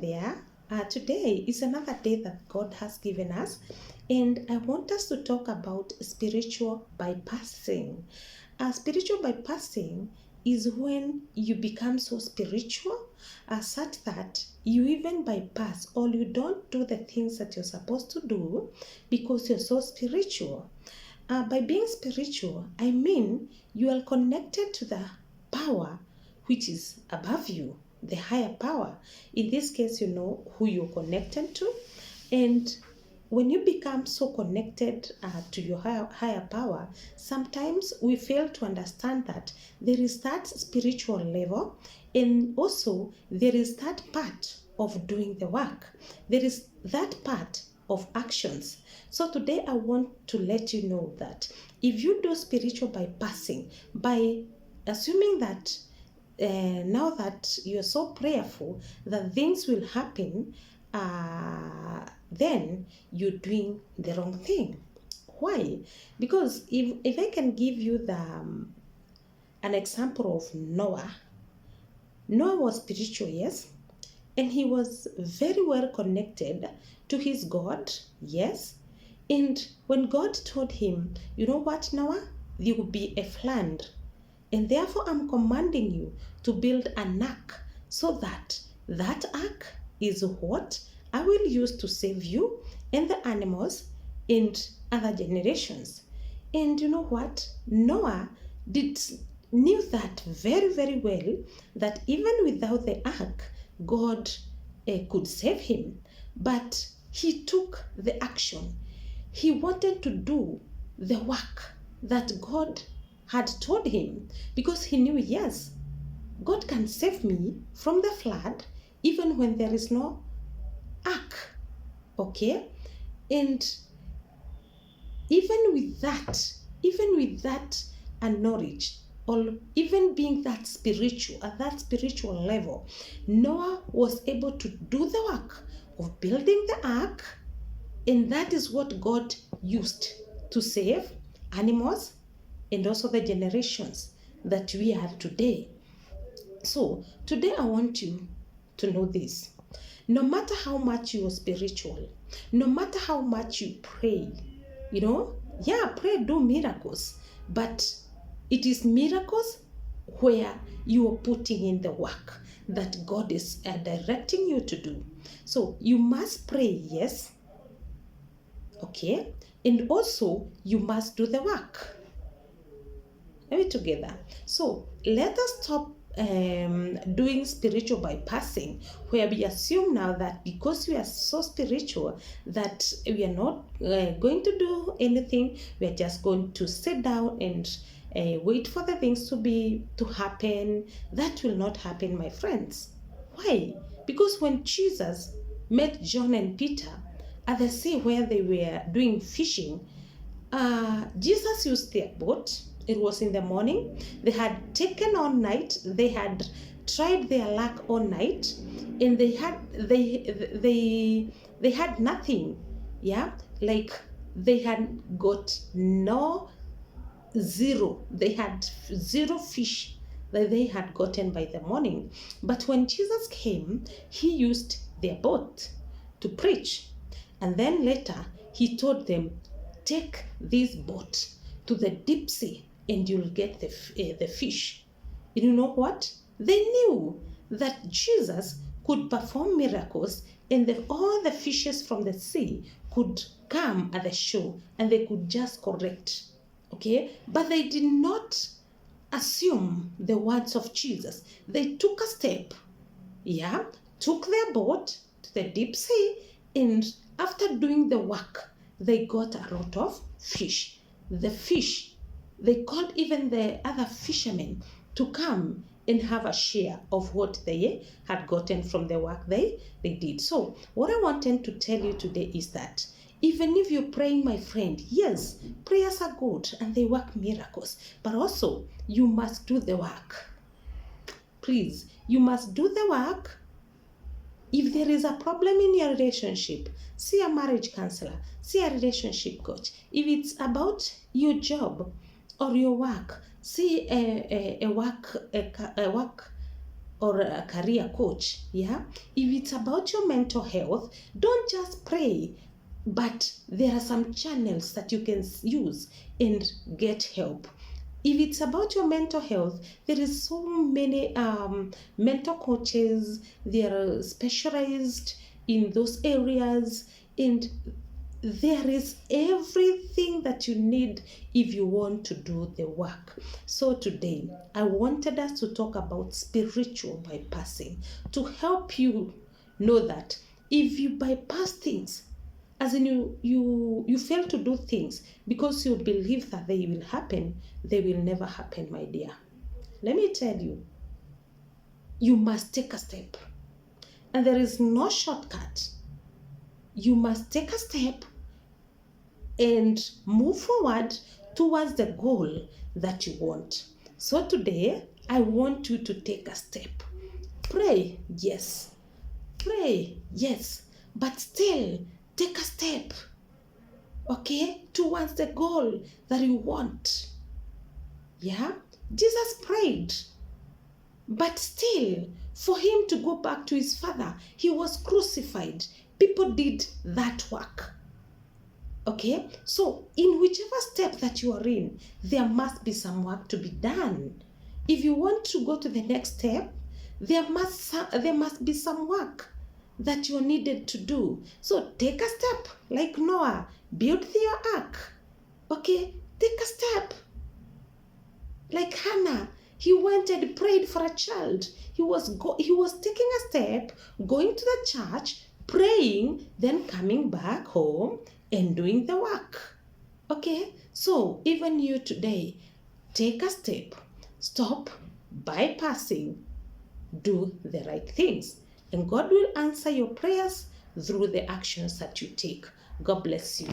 there. Today is another day that God has given us, and I want us to talk about spiritual bypassing. Spiritual bypassing is when you become so spiritual such that you even bypass or you don't do the things that you're supposed to do because you're so spiritual. By being spiritual, I mean you are connected to the power which is above you, the higher power. In this case, you know who you're connected to. And when you become so connected to your higher power, sometimes we fail to understand that there is that spiritual level, and also there is that part of doing the work. There is that part of actions. So today I want to let you know that if you do spiritual bypassing, by assuming that now that you're so prayerful that things will happen, then you're doing the wrong thing. Why? Because if I can give you an example of Noah. Noah was spiritual, yes, and he was very well connected to his God, yes. And when God told him, you know what, Noah, there will be a flood, and therefore I'm commanding you to build an ark, so that ark is what I will use to save you and the animals and other generations. And you know what? Noah knew that very, very well, that even without the ark, God could save him. But he took the action. He wanted to do the work that God had told him, because he knew, yes, God can save me from the flood even when there is no ark. Okay? And even with that knowledge, or even being that spiritual, at that spiritual level, Noah was able to do the work of building the ark, and that is what God used to save animals and also the generations that we have today. So today I want you to know this. No matter how much you are spiritual, no matter how much you pray, pray, do miracles, but it is miracles where you are putting in the work that God is directing you to do. So you must pray, yes, okay, and also you must do the work. Are we together? So let us stop doing spiritual bypassing, where we assume now that because we are so spiritual that we are not going to do anything, we are just going to sit down and wait for the things to happen. That will not happen, my friends. Why? Because when Jesus met John and Peter at the sea where they were doing fishing, Jesus used their boat. It was in the morning. They had taken all night. They had tried their luck all night, and they had nothing. Yeah, like they had got zero. They had zero fish that they had gotten by the morning. But when Jesus came, he used their boat to preach, and then later he told them, take this boat to the deep sea and you'll get the fish. And you know what? They knew that Jesus could perform miracles, and all the fishes from the sea could come at the shore and they could just correct. Okay? But they did not assume the words of Jesus. They took a step, took their boat to the deep sea, and after doing the work, they got a lot of fish. The fish, they called even the other fishermen to come and have a share of what they had gotten from the work they did. So what I wanted to tell you today is that even if you're praying, my friend, yes, prayers are good and they work miracles, but also you must do the work. Please, you must do the work. If there is a problem in your relationship, see a marriage counselor, see a relationship coach. If it's about your job or your work, see a work or a career coach, yeah, if it's about your mental health, don't just pray, but there are some channels that you can use and get help. If it's about your mental health, there is so many mental coaches. They are specialized in those areas, and there is everything that you need if you want to do the work. So today, I wanted us to talk about spiritual bypassing, to help you know that if you bypass things, as in you fail to do things because you believe that they will happen, they will never happen, my dear. Let me tell you, you must take a step, and there is no shortcut. You must take a step and move forward towards the goal that you want. So today, I want you to take a step. Pray, yes. Pray, yes. But still, take a step, okay, towards the goal that you want. Yeah? Jesus prayed, but still, for him to go back to his Father, he was crucified. People did that work. Okay, so in whichever step that you are in, there must be some work to be done. If you want to go to the next step, there must be some work that you're needed to do. So take a step, like Noah, build your ark. Okay, take a step. Like Hannah, he went and prayed for a child. He was taking a step, going to the church, praying, then coming back home and doing the work. Okay, so even you today, take a step, stop bypassing, do the right things, and God will answer your prayers through the actions that you take. God bless you.